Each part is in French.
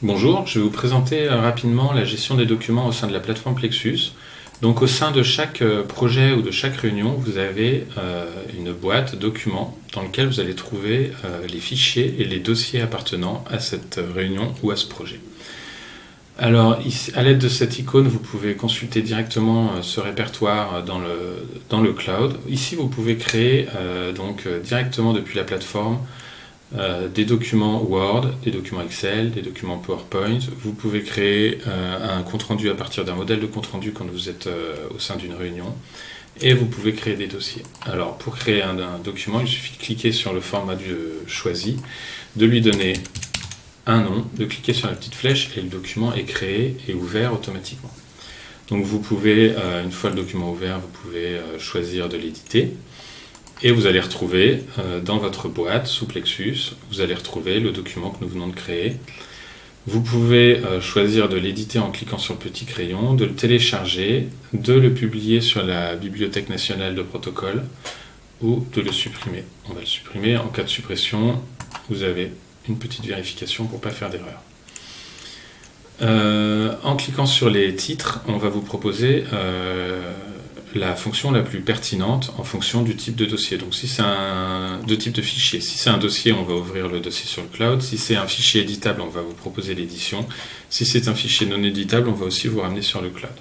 Bonjour, je vais vous présenter rapidement la gestion des documents au sein de la plateforme Plexus. Donc au sein de chaque projet ou de chaque réunion, vous avez une boîte documents dans laquelle vous allez trouver les fichiers et les dossiers appartenant à cette réunion ou à ce projet. Alors, ici, à l'aide de cette icône, vous pouvez consulter directement ce répertoire dans le cloud. Ici, vous pouvez créer directement depuis la plateforme des documents Word, des documents Excel, des documents PowerPoint. Vous pouvez créer un compte-rendu à partir d'un modèle de compte-rendu quand vous êtes au sein d'une réunion. Et vous pouvez créer des dossiers. Alors, pour créer un document, il suffit de cliquer sur le format choisi, de lui donner un nom, de cliquer sur la petite flèche et le document est créé et ouvert automatiquement. Donc vous pouvez, une fois le document ouvert, vous pouvez choisir de l'éditer. Et vous allez retrouver dans votre boîte, sous Plexus, vous allez retrouver le document que nous venons de créer. Vous pouvez choisir de l'éditer en cliquant sur le petit crayon, de le télécharger, de le publier sur la Bibliothèque nationale de protocole ou de le supprimer. On va le supprimer. En cas de suppression, vous avez une petite vérification pour ne pas faire d'erreur. En cliquant sur les titres, on va vous proposer la fonction la plus pertinente en fonction du type de dossier. Donc si c'est de type de fichier. Si c'est un dossier, on va ouvrir le dossier sur le cloud. Si c'est un fichier éditable, on va vous proposer l'édition. Si c'est un fichier non éditable, on va aussi vous ramener sur le cloud.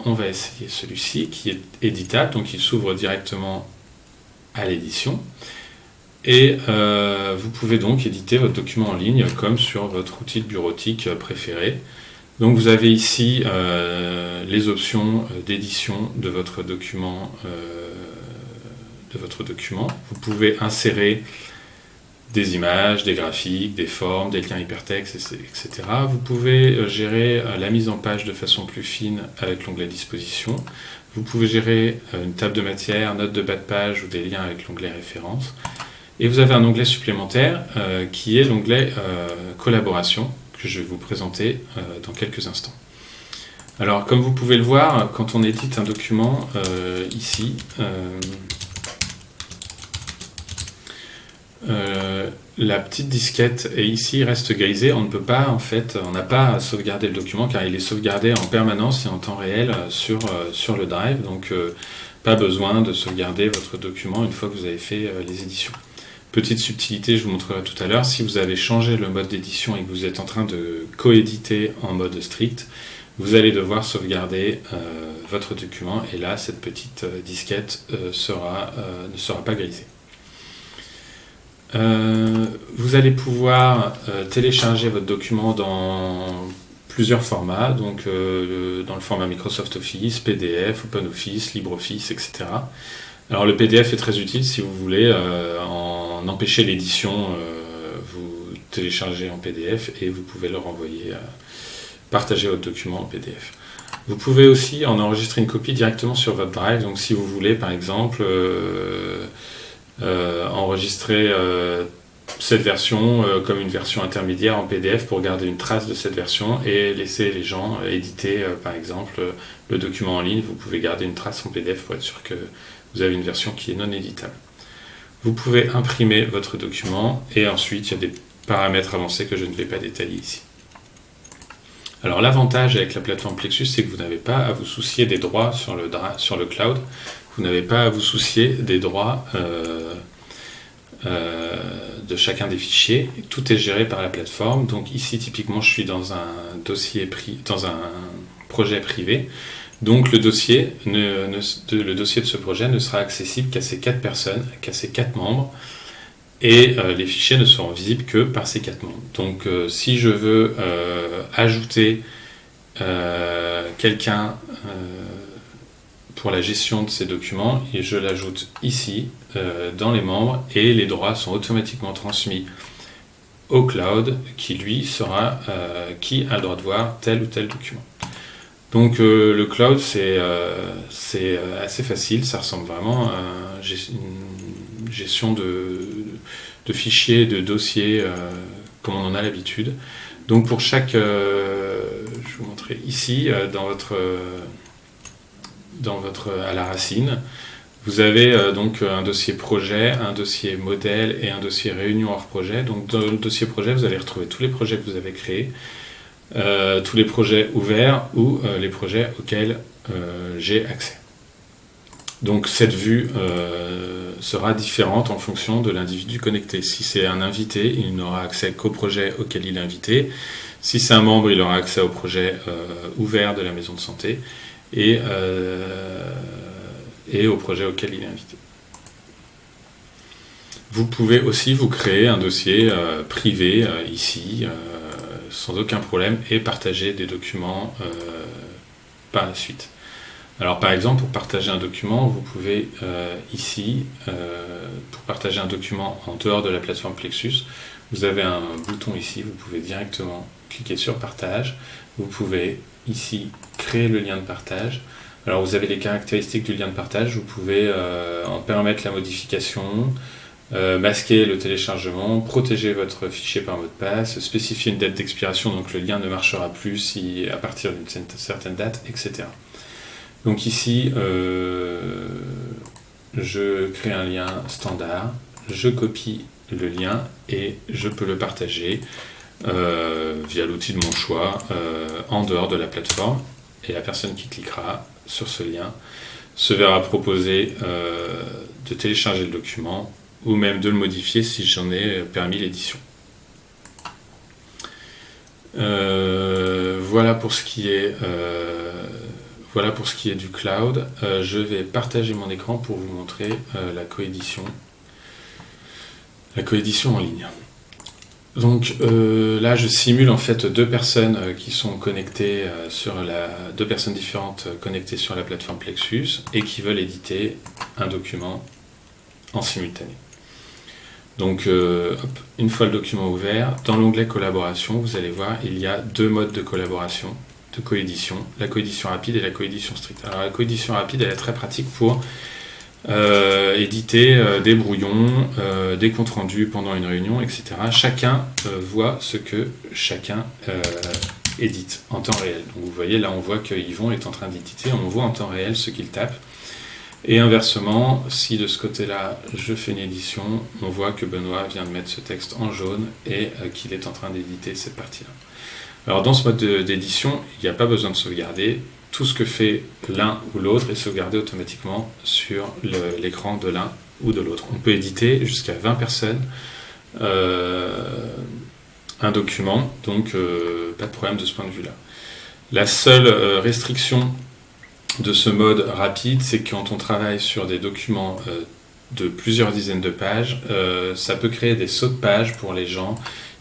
On va essayer celui-ci qui est éditable, donc il s'ouvre directement à l'édition. Et vous pouvez donc éditer votre document en ligne comme sur votre outil de bureautique préféré. Donc vous avez ici les options d'édition de votre document. Vous pouvez insérer des images, des graphiques, des formes, des liens hypertextes, etc. Vous pouvez gérer la mise en page de façon plus fine avec l'onglet Disposition. Vous pouvez gérer une table de matière, notes de bas de page ou des liens avec l'onglet Références. Et vous avez un onglet supplémentaire qui est l'onglet Collaboration, que je vais vous présenter dans quelques instants. Alors, comme vous pouvez le voir, quand on édite un document, ici, la petite disquette est ici reste grisée. On ne peut pas, en fait, on n'a pas à sauvegarder le document car il est sauvegardé en permanence et en temps réel sur le drive. Donc, pas besoin de sauvegarder votre document une fois que vous avez fait les éditions. Petite subtilité, je vous montrerai tout à l'heure, si vous avez changé le mode d'édition et que vous êtes en train de coéditer en mode strict, vous allez devoir sauvegarder votre document et là, cette petite disquette ne sera pas grisée. Vous allez pouvoir télécharger votre document dans plusieurs formats, donc dans le format Microsoft Office, PDF, OpenOffice, LibreOffice, etc. Alors le PDF est très utile si vous voulez en empêcher l'édition, vous téléchargez en PDF et vous pouvez le renvoyer, partager votre document en PDF. Vous pouvez aussi en enregistrer une copie directement sur votre drive, donc si vous voulez par exemple enregistrer cette version comme une version intermédiaire en PDF pour garder une trace de cette version et laisser les gens éditer par exemple le document en ligne, vous pouvez garder une trace en PDF pour être sûr que vous avez une version qui est non éditable. Vous pouvez imprimer votre document et ensuite il y a des paramètres avancés que je ne vais pas détailler ici. Alors l'avantage avec la plateforme Plexus, c'est que vous n'avez pas à vous soucier des droits sur le cloud, vous n'avez pas à vous soucier des droits de chacun des fichiers, tout est géré par la plateforme. Donc ici typiquement je suis dans un projet privé. Donc le dossier de ce projet ne sera accessible qu'à ces 4 personnes, qu'à ces 4 membres, et les fichiers ne seront visibles que par ces 4 membres. Donc si je veux ajouter quelqu'un pour la gestion de ces documents, et je l'ajoute ici dans les membres, et les droits sont automatiquement transmis au cloud qui lui sera qui a le droit de voir tel ou tel document. Donc le cloud c'est assez facile, ça ressemble vraiment à une gestion de fichiers, de dossiers comme on en a l'habitude. Donc pour chaque, je vais vous montrer ici à la racine, Vous avez donc un dossier projet, un dossier modèle et un dossier réunion hors projet. Donc dans le dossier projet, vous allez retrouver tous les projets que vous avez créés, tous les projets ouverts ou les projets auxquels j'ai accès. Donc cette vue sera différente en fonction de l'individu connecté. Si c'est un invité, il n'aura accès qu'au projet auquel il est invité. Si c'est un membre, il aura accès au projet ouvert de la maison de santé et au projet auquel il est invité. Vous pouvez aussi vous créer un dossier privé ici, sans aucun problème, et partager des documents par la suite. Alors par exemple, pour partager un document, vous pouvez ici, pour partager un document en dehors de la plateforme Plexus, vous avez un bouton ici, vous pouvez directement cliquer sur Partage. Vous pouvez ici créer le lien de partage. Alors vous avez les caractéristiques du lien de partage, vous pouvez en permettre la modification, masquer le téléchargement, protéger votre fichier par mot de passe, spécifier une date d'expiration, donc le lien ne marchera plus si à partir d'une certaine date, etc. Donc ici, je crée un lien standard, je copie le lien et je peux le partager via l'outil de mon choix en dehors de la plateforme. Et la personne qui cliquera sur ce lien se verra proposer de télécharger le document ou même de le modifier si j'en ai permis l'édition. Voilà pour ce qui est du cloud. Je vais partager mon écran pour vous montrer la coédition en ligne. Donc là, je simule en fait deux personnes qui sont connectées deux personnes différentes connectées sur la plateforme Plexus et qui veulent éditer un document en simultané. Donc, une fois le document ouvert, dans l'onglet collaboration, vous allez voir, il y a deux modes de collaboration, de coédition, la coédition rapide et la coédition stricte. Alors la coédition rapide, elle est très pratique pour éditer des brouillons, des comptes rendus pendant une réunion, etc. Chacun voit ce que chacun édite en temps réel. Donc vous voyez, là on voit qu'Yvon est en train d'éditer, on voit en temps réel ce qu'il tape. Et inversement, si de ce côté-là je fais une édition, on voit que Benoît vient de mettre ce texte en jaune et qu'il est en train d'éditer cette partie-là. Alors dans ce mode d'édition, il n'y a pas besoin de sauvegarder. Tout ce que fait l'un ou l'autre est sauvegardé automatiquement sur l'écran de l'un ou de l'autre. On peut éditer jusqu'à 20 personnes un document, donc pas de problème de ce point de vue-là. La seule restriction de ce mode rapide, c'est que quand on travaille sur des documents de plusieurs dizaines de pages, ça peut créer des sauts de pages pour les gens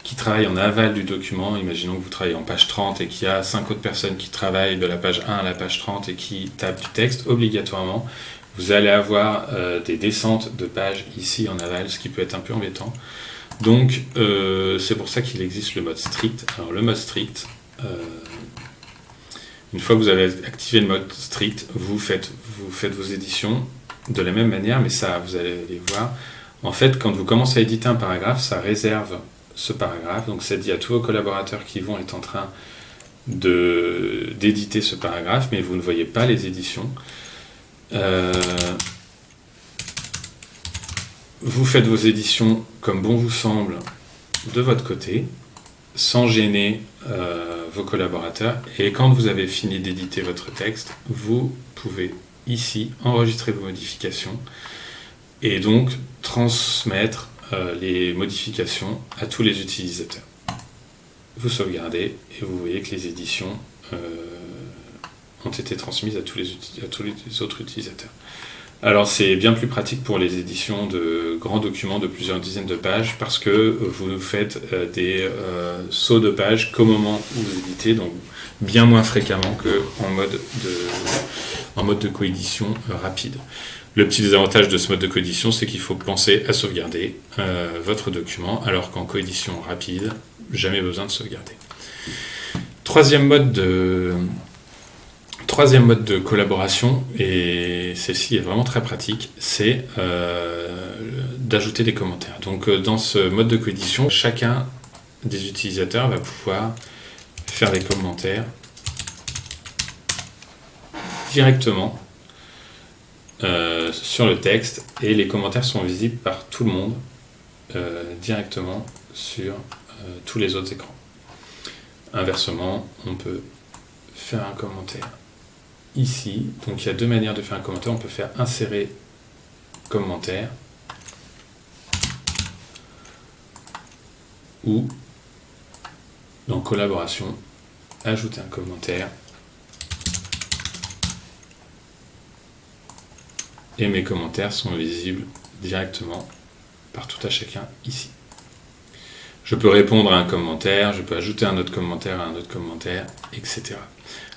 qui travaillent en aval du document. Imaginons que vous travaillez en page 30 et qu'il y a 5 autres personnes qui travaillent de la page 1 à la page 30 et qui tapent du texte. Obligatoirement, vous allez avoir des descentes de pages ici en aval, ce qui peut être un peu embêtant. Donc, c'est pour ça qu'il existe le mode strict. Alors, le mode strict, une fois que vous avez activé le mode strict, vous faites vos éditions de la même manière, mais ça, vous allez les voir. En fait, quand vous commencez à éditer un paragraphe, ça réserve ce paragraphe. Donc, ça dit à tous vos collaborateurs qui vont être en train d'éditer ce paragraphe, mais vous ne voyez pas les éditions. Vous faites vos éditions comme bon vous semble de votre côté, sans gêner vos collaborateurs. Et quand vous avez fini d'éditer votre texte, vous pouvez ici enregistrer vos modifications et donc transmettre les modifications à tous les utilisateurs. Vous sauvegardez et vous voyez que les éditions ont été transmises à tous les autres utilisateurs. Alors c'est bien plus pratique pour les éditions de grands documents de plusieurs dizaines de pages parce que vous faites des sauts de pages qu'au moment où vous éditez, donc bien moins fréquemment qu'en mode de coédition rapide. Le petit désavantage de ce mode de coédition, c'est qu'il faut penser à sauvegarder votre document, alors qu'en coédition rapide, jamais besoin de sauvegarder. Troisième mode de collaboration, et celle-ci est vraiment très pratique, c'est d'ajouter des commentaires. Donc dans ce mode de coédition, chacun des utilisateurs va pouvoir faire des commentaires directement sur le texte et les commentaires sont visibles par tout le monde directement sur tous les autres écrans. Inversement, on peut faire un commentaire ici. Donc il y a deux manières de faire un commentaire. On peut faire insérer commentaire ou dans collaboration, ajouter un commentaire. Et mes commentaires sont visibles directement par tout à chacun ici. Je peux répondre à un commentaire, je peux ajouter un autre commentaire à un autre commentaire, etc.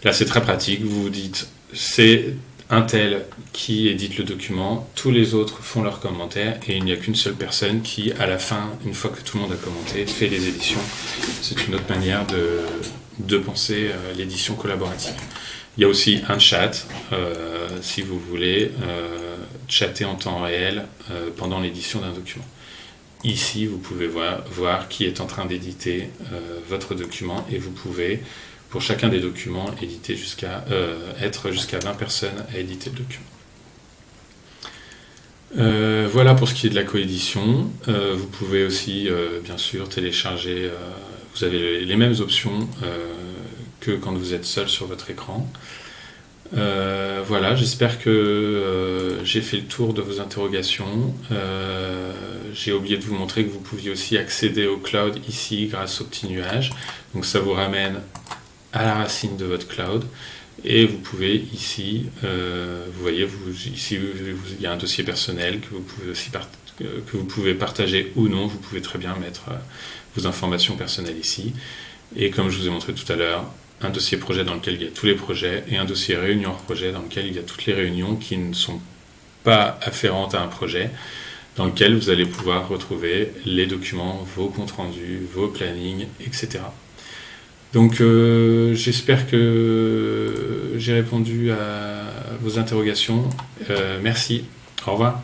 Là, c'est très pratique. Vous vous dites, c'est un tel qui édite le document, tous les autres font leurs commentaires et il n'y a qu'une seule personne qui, à la fin, une fois que tout le monde a commenté, fait les éditions. C'est une autre manière de penser l'édition collaborative. Il y a aussi un chat, si vous voulez chatter en temps réel pendant l'édition d'un document. Ici, vous pouvez voir qui est en train d'éditer votre document et vous pouvez, pour chacun des documents, être jusqu'à 20 personnes à éditer le document. Voilà pour ce qui est de la coédition. Vous pouvez aussi, bien sûr, télécharger. Vous avez les mêmes options que quand vous êtes seul sur votre écran. Voilà, j'espère que j'ai fait le tour de vos interrogations. J'ai oublié de vous montrer que vous pouviez aussi accéder au cloud ici grâce au petit nuage. Donc ça vous ramène à la racine de votre cloud. Et vous pouvez ici, vous voyez, ici il y a un dossier personnel que vous pouvez aussi que vous pouvez partager ou non. Vous pouvez très bien mettre vos informations personnelles ici. Et comme je vous ai montré tout à l'heure, un dossier projet dans lequel il y a tous les projets et un dossier réunion hors projet dans lequel il y a toutes les réunions qui ne sont pas afférentes à un projet, dans lequel vous allez pouvoir retrouver les documents, vos comptes rendus, vos plannings, etc. Donc j'espère que j'ai répondu à vos interrogations. Merci. Au revoir.